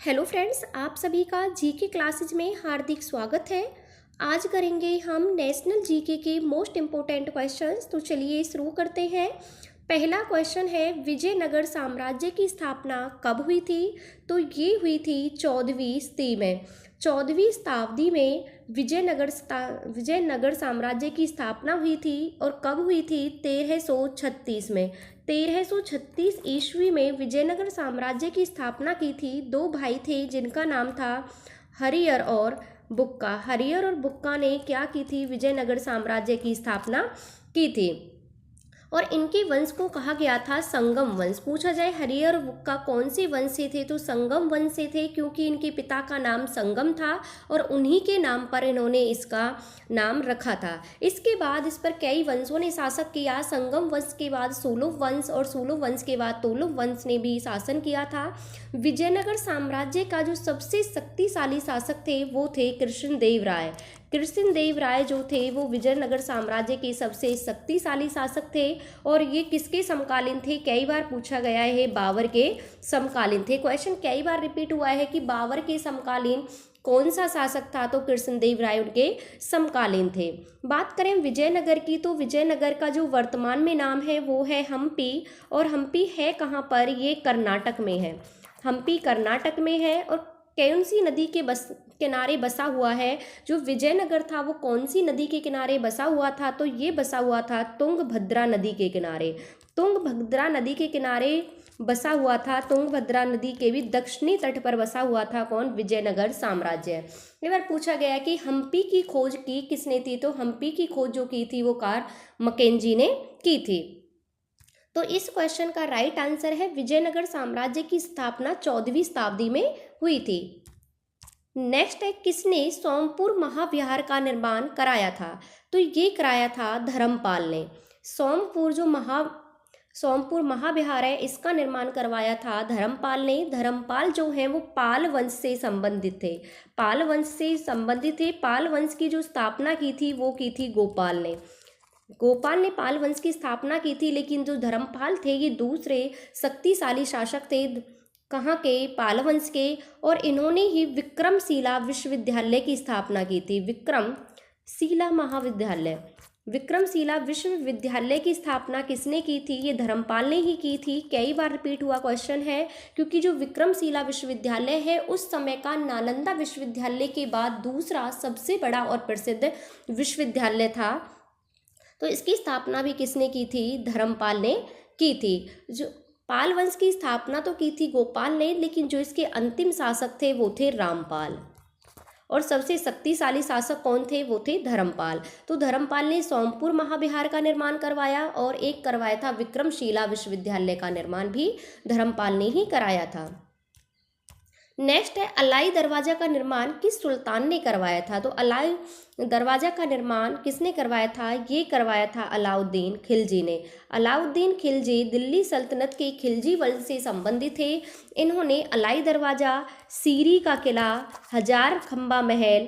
Hello friends, आप सभी का जीके क्लासेज में हार्दिक स्वागत है। आज करेंगे हम नेशनल जीके के मोस्ट इम्पोर्टेंट क्वेश्चंस। तो चलिए शुरू करते हैं। पहला क्वेश्चन है, विजयनगर साम्राज्य की स्थापना कब हुई थी? तो ये हुई थी 14वीं सदी में। 14वीं शताब्दी में विजयनगर साम्राज्य की स्थापना हुई थी। और कब हुई थी? 1336 में। 1336 ईस्वी में विजयनगर साम्राज्य की स्थापना की थी। दो भाई थे जिनका नाम था हरिहर और बुक्का। हरिहर और बुक्का ने क्या की थी? विजयनगर साम्राज्य की स्थापना की थी। और इनके वंश को कहा गया था संगम वंश। पूछा जाए हरिहर और बुक्का कौन से वंश से थे, तो संगम वंश से थे, क्योंकि इनके पिता का नाम संगम था और उन्हीं के नाम पर इन्होंने इसका नाम रखा था। इसके बाद इस पर कई वंशों ने शासक किया। संगम वंश के बाद सोलुव वंश और सोलुव वंश के बाद तोलुव वंश ने भी शासन किया था। विजयनगर साम्राज्य का जो सबसे शक्तिशाली शासक थे वो थे कृष्णदेव राय। कृष्णदेव राय जो थे वो विजयनगर साम्राज्य के सबसे शक्तिशाली शासक थे। और ये किसके समकालीन थे? कई बार पूछा गया है, बाबर के समकालीन थे। क्वेश्चन कई बार रिपीट हुआ है कि बाबर के समकालीन कौन सा शासक था, तो कृष्णदेव राय उनके समकालीन थे। बात करें विजयनगर की, तो विजयनगर का जो वर्तमान में नाम है वो है हम्पी। और हम्पी है कहाँ पर? ये कर्नाटक में है। हम्पी कर्नाटक में है। और कौन सी नदी के किनारे बसा हुआ है? जो विजयनगर था वो कौन सी नदी के किनारे बसा हुआ था? तो ये बसा हुआ था तुंगभद्रा नदी के किनारे। तुंगभद्रा नदी के किनारे बसा हुआ था। तुंगभद्रा नदी के भी दक्षिणी तट पर बसा हुआ था कौन? विजयनगर साम्राज्य। एक बार पूछा गया कि हम्पी की खोज की किसने थी? तो हम्पी की खोज जो की थी वो कार्ल मैकेंजी ने की थी। तो इस क्वेश्चन का राइट आंसर है विजयनगर साम्राज्य की स्थापना 14वीं शताब्दी में हुई थी। नेक्स्ट है, किसने सोमपुर महाविहार का निर्माण कराया था? तो ये कराया था धर्मपाल ने। सोमपुर महाविहार है, इसका निर्माण करवाया था धर्मपाल ने। धर्मपाल जो है वो पाल वंश से संबंधित थे। पाल वंश से संबंधित थे। पाल वंश की जो स्थापना की थी वो की थी गोपाल ने। गोपाल ने पाल वंश की स्थापना की थी। लेकिन जो धर्मपाल थे ये दूसरे शक्तिशाली शासक थे। कहाँ के? पाल वंश के। और इन्होंने ही विक्रमशिला विश्वविद्यालय की स्थापना की थी। विक्रमशिला विश्वविद्यालय की स्थापना किसने की थी? ये धर्मपाल ने ही की थी। कई बार रिपीट हुआ क्वेश्चन है, क्योंकि जो विक्रमशिला विश्वविद्यालय है उस समय का नालंदा विश्वविद्यालय के बाद दूसरा सबसे बड़ा और प्रसिद्ध विश्वविद्यालय था। तो इसकी स्थापना भी किसने की थी? धर्मपाल ने की थी। जो पाल वंश की स्थापना तो की थी गोपाल ने, लेकिन जो इसके अंतिम शासक थे वो थे रामपाल। और सबसे शक्तिशाली शासक कौन थे? वो थे धर्मपाल। तो धर्मपाल ने सोमपुर महाविहार का निर्माण करवाया और एक करवाया था विक्रमशिला विश्वविद्यालय का निर्माण भी धर्मपाल ने ही कराया था। नेक्स्ट है, अलाई दरवाजा का निर्माण किस सुल्तान ने करवाया था? तो अलाई दरवाजा का निर्माण किसने करवाया था? ये करवाया था अलाउद्दीन खिलजी ने। अलाउद्दीन खिलजी दिल्ली सल्तनत के खिलजी वंश से संबंधित थे। इन्होंने अलाई दरवाजा, सीरी का किला, हजार खंबा महल,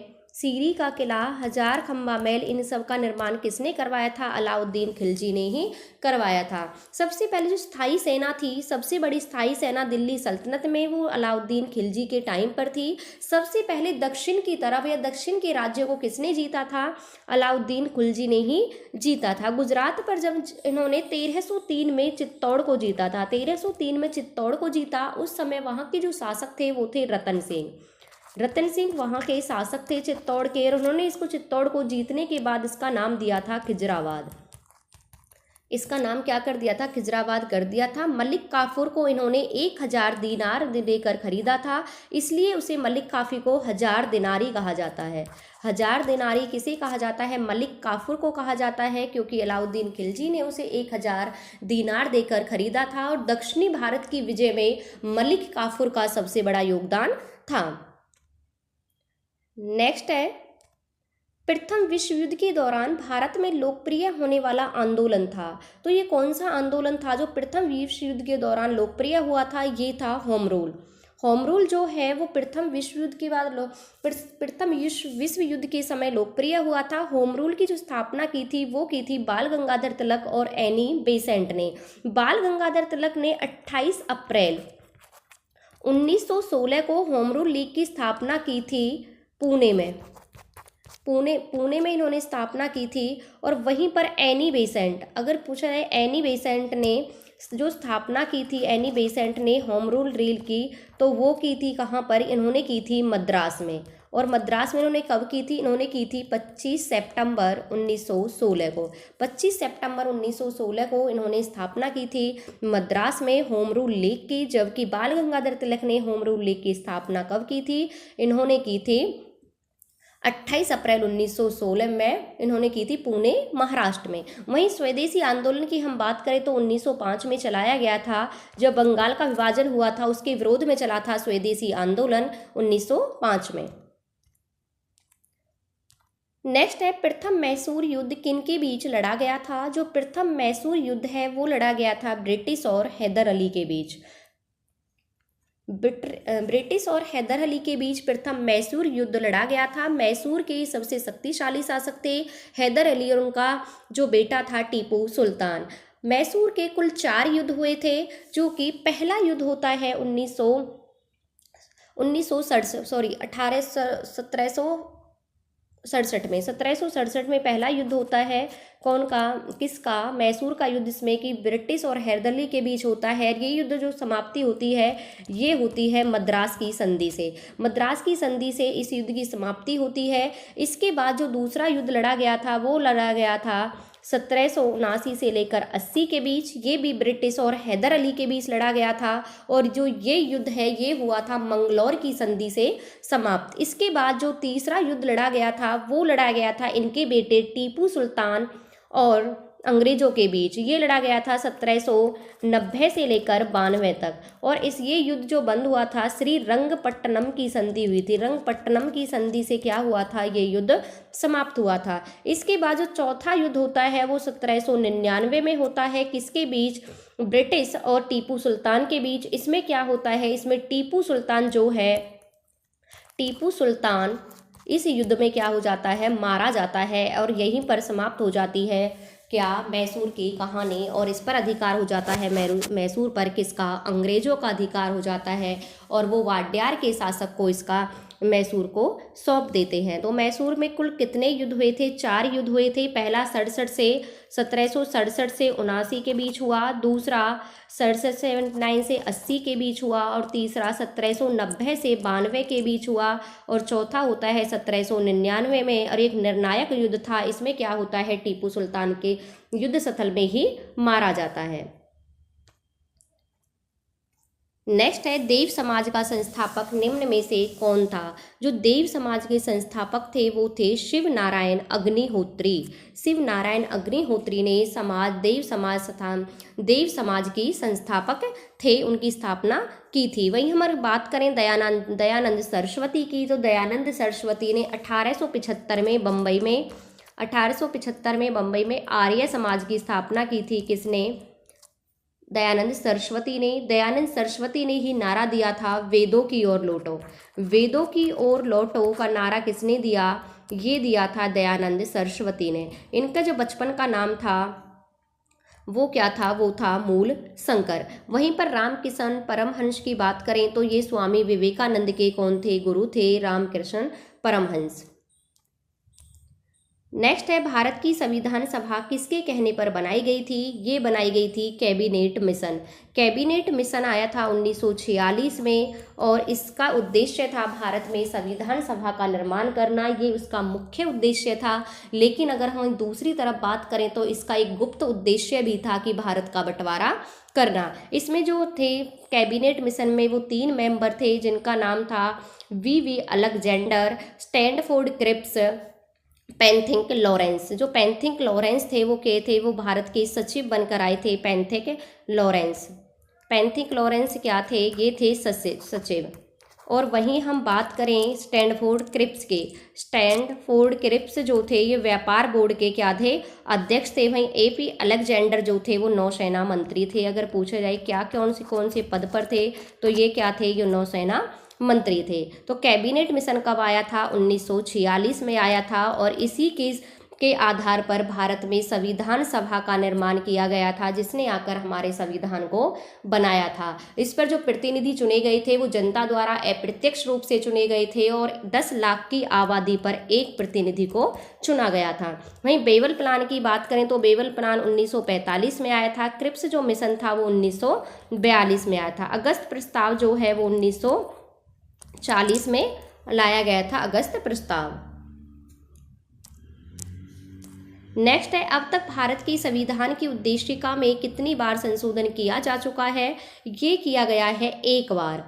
हजार खंबा महल, इन सब का निर्माण किसने करवाया था? अलाउद्दीन खिलजी ने ही करवाया था। सबसे पहले जो स्थायी सेना थी, सबसे बड़ी स्थायी सेना दिल्ली सल्तनत में, वो अलाउद्दीन खिलजी के टाइम पर थी। सबसे पहले दक्षिण की तरफ या दक्षिण के राज्यों को किसने जीता था? अलाउद्दीन खिलजी ने ही जीता था। गुजरात पर जब इन्होंने 1303 में चित्तौड़ को जीता था, 1303 में चित्तौड़ को जीता, उस समय वहाँ के जो शासक थे वो थे रतन सिंह। रतन सिंह वहाँ के शासक थे चित्तौड़ के। और उन्होंने इसको चित्तौड़ को जीतने के बाद इसका नाम दिया था खिजराबाद। इसका नाम क्या कर दिया था? खिजराबाद कर दिया था। मलिक काफूर को इन्होंने 1000 दीनार देकर खरीदा था, इसलिए उसे मलिक काफी को 1000 दिनारी कहा जाता है। 1000 दिनारी किसे कहा जाता है? मलिक काफूर को कहा जाता है, क्योंकि अलाउद्दीन खिलजी ने उसे 1000 दीनार देकर खरीदा था। और दक्षिणी भारत की विजय में मलिक काफूर का सबसे बड़ा योगदान था। नेक्स्ट है, प्रथम विश्व युद्ध के दौरान भारत में लोकप्रिय होने वाला आंदोलन था। तो ये कौन सा आंदोलन था जो प्रथम विश्व युद्ध के दौरान लोकप्रिय हुआ था? ये था होम रूल। होम रूल जो है वो प्रथम विश्व युद्ध के बाद प्रथम विश्व युद्ध के समय लोकप्रिय हुआ था। होम रूल की जो स्थापना की थी वो की थी बाल गंगाधर तिलक और एनी बेसेंट ने। बाल गंगाधर तिलक ने 28 अप्रैल 1916 को होम रूल लीग की स्थापना की थी पुणे में। पुणे में इन्होंने स्थापना की थी। और वहीं पर एनी बेसेंट, अगर पूछा जाए एनी बेसेंट ने जो स्थापना की थी, एनी बेसेंट ने होम रूल लीग की, तो वो की थी कहाँ पर? इन्होंने की थी मद्रास में। और मद्रास में इन्होंने कब की थी? इन्होंने की थी 25 सितंबर 1916 को। 25 सितंबर 1916 को इन्होंने स्थापना की थी मद्रास में होम रूल लीग की। जबकि बाल गंगाधर तिलक ने होम रूल लीग की स्थापना कब की थी? इन्होंने की थी 28 अप्रैल 1916 में इन्होंने की थी पुणे, महाराष्ट्र में। वहीं स्वदेशी आंदोलन की हम बात करें तो 1905 में चलाया गया था। जब बंगाल का विभाजन हुआ था उसके विरोध में चला था स्वदेशी आंदोलन 1905 में। नेक्स्ट है प्रथम मैसूर युद्ध किन के बीच लड़ा गया था? जो प्रथम मैसूर युद्ध है वो लड़ा गया था ब्रिटिश और हैदर अली के बीच। ब्रिटिश और हैदर अली के बीच प्रथम मैसूर युद्ध लड़ा गया था। मैसूर के सबसे शक्तिशाली शासक थे हैदर अली और उनका जो बेटा था टीपू सुल्तान। मैसूर के कुल 4 युद्ध हुए थे, जो कि पहला युद्ध होता है 1767 में पहला युद्ध होता है। कौन का? किसका? मैसूर का युद्ध, इसमें कि ब्रिटिश और हैदर अली के बीच होता है। ये युद्ध जो समाप्ति होती है ये होती है मद्रास की संधि से। मद्रास की संधि से इस युद्ध की समाप्ति होती है। इसके बाद जो दूसरा युद्ध लड़ा गया था वो लड़ा गया था 1779 से लेकर 80 के बीच। ये भी ब्रिटिश और हैदर अली के बीच लड़ा गया था। और जो ये युद्ध है ये हुआ था मंगलौर की संधि से समाप्त। इसके बाद जो तीसरा युद्ध लड़ा गया था वो लड़ा गया था इनके बेटे टीपू सुल्तान और अंग्रेजों के बीच। ये लड़ा गया था 1790 से लेकर 92 तक। और ये युद्ध जो बंद हुआ था श्री रंगपट्टनम की संधि हुई थी। रंगपट्टनम की संधि से क्या हुआ था? ये युद्ध समाप्त हुआ था। इसके बाद जो चौथा युद्ध होता है वो 1799 में होता है। किसके बीच? ब्रिटिश और टीपू सुल्तान के बीच। इसमें क्या होता है? इसमें टीपू सुल्तान जो है, टीपू सुल्तान इस युद्ध में क्या हो जाता है? मारा जाता है। और यहीं पर समाप्त हो जाती है क्या? मैसूर की कहानी। और इस पर अधिकार हो जाता है मैसूर पर किसका? अंग्रेजों का अधिकार हो जाता है। और वो वाड्यार के शासक को इसका मैसूर को सौंप देते हैं। तो मैसूर में कुल कितने युद्ध हुए थे? 4 युद्ध हुए थे। पहला 1767 से 79 के बीच हुआ। दूसरा 1779 से 80 के बीच हुआ। और तीसरा 1790 से 92 के बीच हुआ। और चौथा होता है 1799 में। और एक निर्णायक युद्ध था। इसमें क्या होता है? टीपू सुल्तान के युद्ध स्थल में ही मारा जाता है। नेक्स्ट है देव समाज का संस्थापक निम्न में से कौन था? जो देव समाज के संस्थापक थे वो थे शिव नारायण अग्निहोत्री। शिव नारायण अग्निहोत्री ने देव समाज की संस्थापक थे, उनकी स्थापना की थी। वहीं हमारी बात करें दयानंद सरस्वती की, तो दयानंद सरस्वती ने 1875 में बम्बई में आर्य समाज की स्थापना की थी। किसने? दयानंद सरस्वती ने ही नारा दिया था वेदों की ओर लौटो। वेदों की ओर लौटो का नारा किसने दिया? ये दिया था दयानंद सरस्वती ने। इनका जो बचपन का नाम था वो क्या था? वो था मूल शंकर। वहीं पर रामकृष्ण परमहंस की बात करें तो ये स्वामी विवेकानंद के कौन थे? गुरु थे रामकृष्ण परमहंस। नेक्स्ट है भारत की संविधान सभा किसके कहने पर बनाई गई थी? ये बनाई गई थी कैबिनेट मिशन। कैबिनेट मिशन आया था 1946 में। और इसका उद्देश्य था भारत में संविधान सभा का निर्माण करना। ये उसका मुख्य उद्देश्य था। लेकिन अगर हम दूसरी तरफ बात करें तो इसका एक गुप्त उद्देश्य भी था कि भारत का बंटवारा करना। इसमें जो थे कैबिनेट मिशन में वो 3 मेंबर थे जिनका नाम था V Alexander, Stafford Cripps, Pethick Lawrence. जो पैंथिक लॉरेंस थे वो के थे? वो भारत के सचिव बनकर आए थे पैंथिक लॉरेंस क्या थे? ये थे सचिव। और वहीं हम बात करें स्टैनफोर्ड क्रिप्स जो थे ये व्यापार बोर्ड के क्या थे? अध्यक्ष थे। वहीं एपी अलेक्जेंडर जो थे वो नौसेना मंत्री थे। अगर पूछा जाए क्या कौन से पद पर थे तो ये क्या थे? ये नौसेना मंत्री थे। तो कैबिनेट मिशन कब आया था? 1946 में आया था। और इसी के के आधार पर भारत में संविधान सभा का निर्माण किया गया था, जिसने आकर हमारे संविधान को बनाया था। इस पर जो प्रतिनिधि चुने गए थे वो जनता द्वारा अप्रत्यक्ष रूप से चुने गए थे और 10 लाख की आबादी पर एक प्रतिनिधि को चुना गया था। वहीं बेवल प्लान की बात करें तो बेवल प्लान 1945 में आया था। क्रिप्स जो मिशन था वो 1942 में आया था। अगस्त प्रस्ताव जो है वो 1940 में लाया गया था, अगस्त प्रस्ताव। नेक्स्ट है, अब तक भारत की संविधान की उद्देशिका में कितनी बार संशोधन किया जा चुका है? ये किया गया है 1 बार।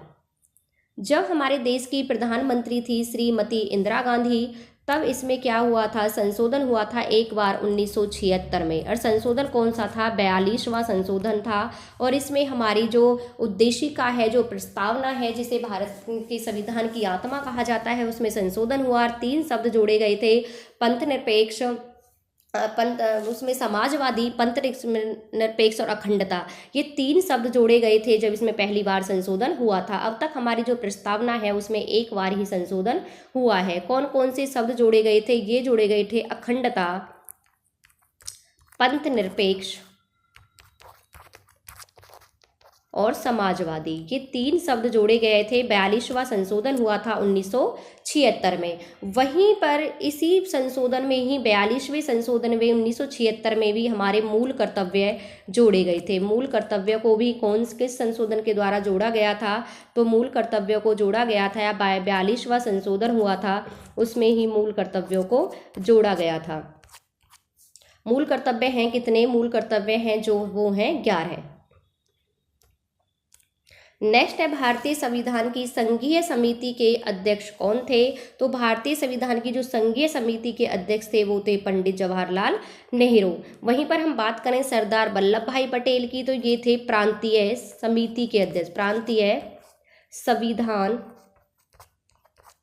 जब हमारे देश की प्रधानमंत्री थी श्रीमती इंदिरा गांधी, तब इसमें क्या हुआ था, संशोधन हुआ था 1 बार 1976 में। और संशोधन कौन सा था? 42वां संशोधन था। और इसमें हमारी जो उद्देशिका है, जो प्रस्तावना है, जिसे भारत के संविधान की आत्मा कहा जाता है, उसमें संशोधन हुआ और 3 शब्द जोड़े गए थे, पंथ निरपेक्ष, उसमें समाजवादी, पंथ निरपेक्ष और अखंडता, ये 3 शब्द जोड़े गए थे जब इसमें पहली बार संशोधन हुआ था। अब तक हमारी जो प्रस्तावना है उसमें 1 बार ही संशोधन हुआ है। कौन कौन से शब्द जोड़े गए थे? ये जोड़े गए थे अखंडता, पंथ निरपेक्ष और समाजवादी, ये 3 शब्द जोड़े गए थे। 42वां संशोधन हुआ था 1976 में। वहीं पर इसी संशोधन में ही 42वें संशोधन में 1976 में भी हमारे मूल कर्तव्य जोड़े गए थे। मूल कर्तव्य को भी किस संशोधन के द्वारा जोड़ा गया था? तो मूल कर्तव्य को जोड़ा गया था, या 42वां संशोधन हुआ था उसमें ही मूल कर्तव्यों को जोड़ा गया था। मूल कर्तव्य हैं कितने? मूल कर्तव्य हैं जो वो हैं 11। नेक्स्ट है, भारतीय संविधान की संघीय समिति के अध्यक्ष कौन थे? तो भारतीय संविधान की जो संघीय समिति के अध्यक्ष थे वो थे पंडित जवाहरलाल नेहरू। वहीं पर हम बात करें सरदार वल्लभ भाई पटेल की, तो ये थे प्रांतीय समिति के अध्यक्ष,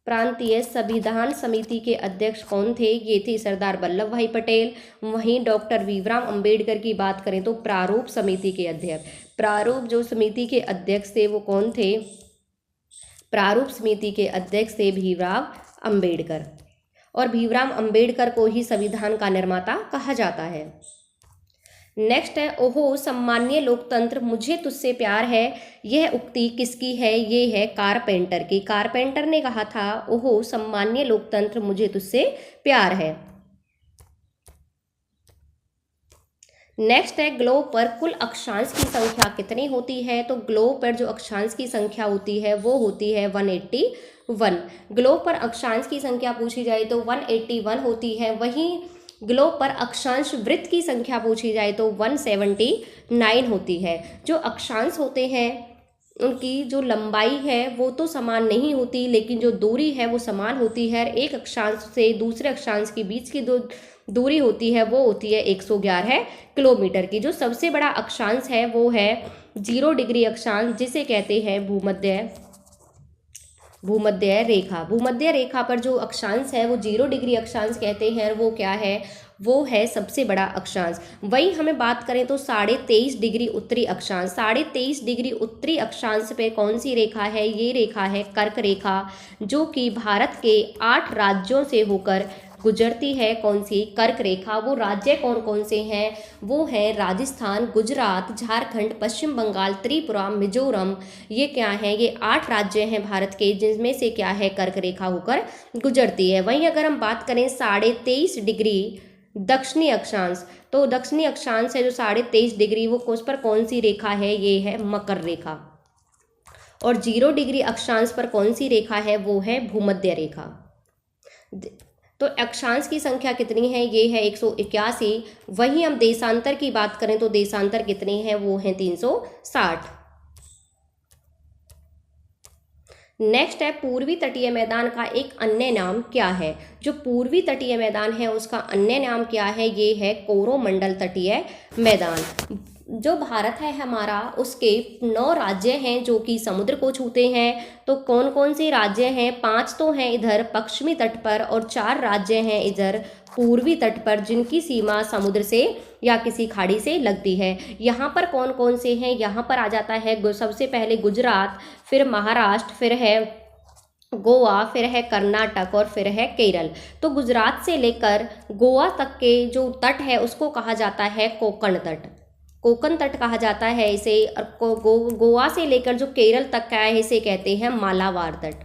प्रांतीय संविधान समिति के अध्यक्ष कौन थे? ये थे सरदार वल्लभ भाई पटेल। वहीं डॉक्टर भीमराव अंबेडकर की बात करें तो प्रारूप समिति के अध्यक्ष, प्रारूप जो समिति के अध्यक्ष थे वो कौन थे? प्रारूप समिति के अध्यक्ष थे भीमराव अंबेडकर। और भीमराव अंबेडकर को ही संविधान का निर्माता कहा जाता है। नेक्स्ट है, ओहो सम्मान्य लोकतंत्र मुझे तुझसे प्यार है, यह उक्ति किसकी है? ये है कारपेंटर की। कारपेंटर ने कहा था, ओहो सम्मान्य लोकतंत्र मुझे तुझसे प्यार है। नेक्स्ट है, ग्लोब पर कुल अक्षांश की संख्या कितनी होती है? तो ग्लोब पर जो अक्षांश की संख्या होती है वो होती है 181। ग्लोब पर अक्षांश की संख्या पूछी जाए तो 181 होती है। वहीं ग्लोब पर अक्षांश वृत्त की संख्या पूछी जाए तो 179 होती है। जो अक्षांश होते हैं उनकी जो लंबाई है वो तो समान नहीं होती, लेकिन जो दूरी है वो समान होती है। एक अक्षांश से दूसरे अक्षांश के बीच की जो दूरी होती है वो होती है 111 किलोमीटर की। जो सबसे बड़ा अक्षांश है वो है 0 डिग्री अक्षांश, जिसे कहते हैं भूमध्य रेखा। भूमध्य रेखा पर जो अक्षांश है वो 0 डिग्री अक्षांश कहते हैं। वो क्या है? वो है सबसे बड़ा अक्षांश। वहीं हमें बात करें तो 23.5 डिग्री उत्तरी अक्षांश, 23.5 डिग्री उत्तरी अक्षांश पे कौन सी रेखा है? ये रेखा है कर्क रेखा, जो कि भारत के 8 राज्यों से होकर गुजरती है। कौन सी? कर्क रेखा। वो राज्य कौन कौन से हैं? वो हैं राजस्थान, गुजरात, झारखंड, पश्चिम बंगाल, त्रिपुरा, मिजोरम। ये क्या है? ये 8 राज्य हैं भारत के, जिनमें से क्या है? कर्क रेखा होकर गुजरती है। वहीं अगर हम बात करें 23.5 डिग्री दक्षिणी अक्षांश, तो दक्षिणी अक्षांश है जो 23.5 डिग्री, वो उस पर कौन सी रेखा है? ये है मकर रेखा। और 0 डिग्री अक्षांश पर कौन सी रेखा है? वो है भूमध्य रेखा। तो अक्षांश की संख्या कितनी है? ये है 181। वहीं हम देशांतर की बात करें तो देशांतर कितने हैं? वो हैं 360। नेक्स्ट है, पूर्वी तटीय मैदान का एक अन्य नाम क्या है? जो पूर्वी तटीय मैदान है उसका अन्य नाम क्या है? ये है कोरोमंडल तटीय मैदान। जो भारत है हमारा, उसके 9 राज्य हैं जो कि समुद्र को छूते हैं। तो कौन कौन से राज्य हैं? 5 तो हैं इधर पश्चिमी तट पर और 4 राज्य हैं इधर पूर्वी तट पर, जिनकी सीमा समुद्र से या किसी खाड़ी से लगती है। यहाँ पर कौन कौन से हैं? यहाँ पर आ जाता है सबसे पहले गुजरात, फिर महाराष्ट्र, फिर है गोवा, फिर है कर्नाटक और फिर है केरल। तो गुजरात से लेकर गोवा तक के जो तट है उसको कहा जाता है कोंकण तट। कोंकण तट कहा जाता है इसे। और गोवा से लेकर जो केरल तक का है इसे कहते हैं मालाबार तट।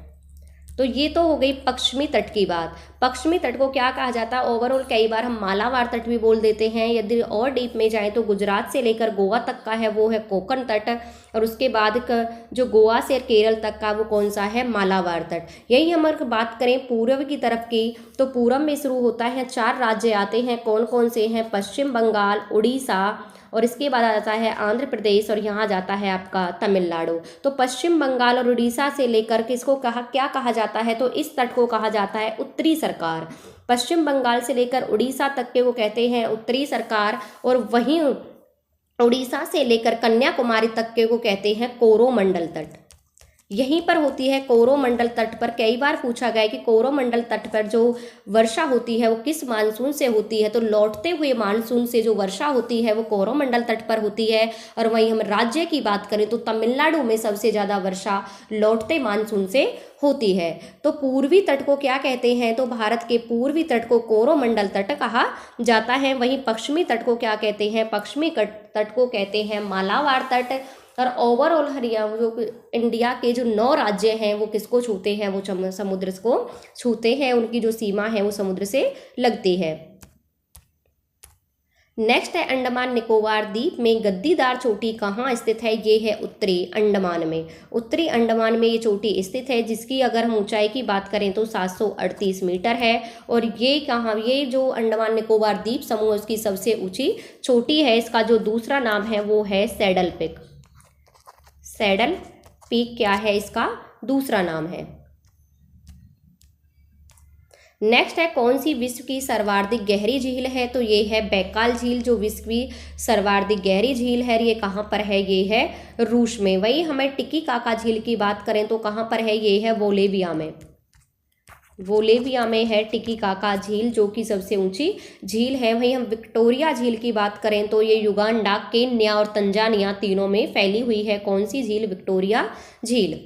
तो ये तो हो गई पश्चिमी तट की बात। पश्चिमी तट को क्या कहा जाता है? ओवरऑल कई बार हम मालाबार तट भी बोल देते हैं। यदि और डीप में जाएं तो गुजरात से लेकर गोवा तक का है वो है कोंकण तट, और उसके बाद का जो गोवा से केरल तक का वो कौन सा है? मालाबार तट। यही हम अगर बात करें पूर्व की तरफ की, तो पूर्व में शुरू होता है 4 राज्य आते हैं। कौन कौन से हैं? पश्चिम बंगाल, उड़ीसा, और इसके बाद आ जाता है आंध्र प्रदेश, और यहाँ जाता है आपका तमिलनाडु। तो पश्चिम बंगाल और उड़ीसा से लेकर किसको क्या कहा जाता है? तो इस तट को कहा जाता है उत्तरी सरकार। पश्चिम बंगाल से लेकर उड़ीसा तक के वो कहते हैं उत्तरी सरकार, और वहीं उड़ीसा से लेकर कन्याकुमारी तक के को कहते हैं कोरोमंडल तट। यहीं पर होती है कोरोमंडल तट पर। कई बार पूछा गया है कि कोरोमंडल तट पर जो वर्षा होती है वो किस मानसून से होती है? तो लौटते हुए मानसून से जो वर्षा होती है वो कोरोमंडल तट पर होती है। और वहीं हम राज्य की बात करें तो तमिलनाडु में सबसे ज़्यादा वर्षा लौटते मानसून से होती है। तो पूर्वी तट को क्या कहते हैं? तो भारत के पूर्वी तट को कोरोमंडल तट कहा जाता है। वहीं पश्चिमी तट को क्या कहते हैं? पश्चिमी तट को कहते हैं मालाबार तट। और ओवरऑल हरियाणा जो इंडिया के जो 9 राज्य हैं वो किसको छूते हैं? वो समुद्र को छूते हैं। उनकी जो सीमा है वो समुद्र से लगती है। नेक्स्ट है अंडमान निकोबार द्वीप में गद्दीदार चोटी कहाँ स्थित है? ये है उत्तरी अंडमान में। उत्तरी अंडमान में ये चोटी स्थित है, जिसकी अगर हम ऊंचाई की बात करें तो 738 मीटर है। और ये कहाँ? ये जो अंडमान निकोबार द्वीप समूह उसकी सबसे ऊंची चोटी है। इसका जो दूसरा नाम है वो है सैडल पीक। सैडल पीक क्या है? इसका दूसरा नाम है। नेक्स्ट है कौन सी विश्व की सर्वाधिक गहरी झील है? तो ये है बैकाल झील, जो विश्व की सर्वाधिक गहरी झील है। ये कहाँ पर है? ये है रूस में। वही हमें टिटिकाका झील की बात करें तो कहाँ पर है? ये है बोलिविया में। बोलिविया में है टिटिकाका झील, जो कि सबसे ऊंची झील है। वहीं हम विक्टोरिया झील की बात करें तो ये युगांडा, केन्या और तंजानिया तीनों में फैली हुई है। कौन सी झील? विक्टोरिया झील।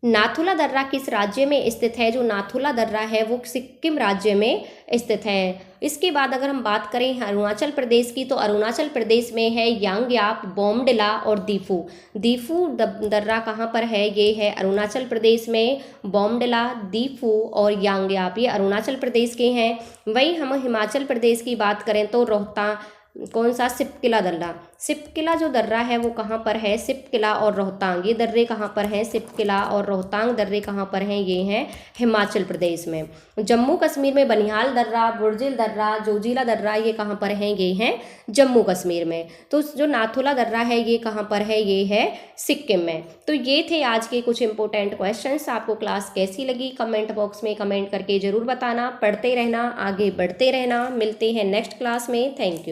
नाथुला दर्रा किस राज्य में स्थित है? जो नाथुला दर्रा है वो सिक्किम राज्य में स्थित है। इसके बाद अगर हम बात करें अरुणाचल प्रदेश की, तो अरुणाचल प्रदेश में है यांगयाप, बोमडिला और दीफू। दीफू दर्रा कहाँ पर है? ये है अरुणाचल प्रदेश में। बोमडिला, दीफू और यांगयाप ये अरुणाचल प्रदेश के हैं। वहीं हम हिमाचल प्रदेश की बात करें तो रोहतांग, कौन सा? सिपकिला दर्रा। सिपकिला जो दर्रा है वो कहाँ पर है? सिपकिला और रोहतांग ये दर्रे कहाँ पर हैं? सिपकिला और रोहतांग दर्रे कहाँ पर हैं? ये हैं हिमाचल प्रदेश में। जम्मू कश्मीर में बनिहाल दर्रा, बुर्जिल दर्रा, जोजिला दर्रा ये कहाँ पर हैं? ये हैं जम्मू कश्मीर में। तो जो नाथुला दर्रा है ये कहाँ पर है? ये है सिक्किम में। तो ये थे आज के कुछ इंपॉर्टेंट क्वेश्चंस। आपको क्लास कैसी लगी कमेंट बॉक्स में कमेंट करके जरूर बताना। पढ़ते रहना, आगे बढ़ते रहना। मिलते हैं नेक्स्ट क्लास में। Thank you.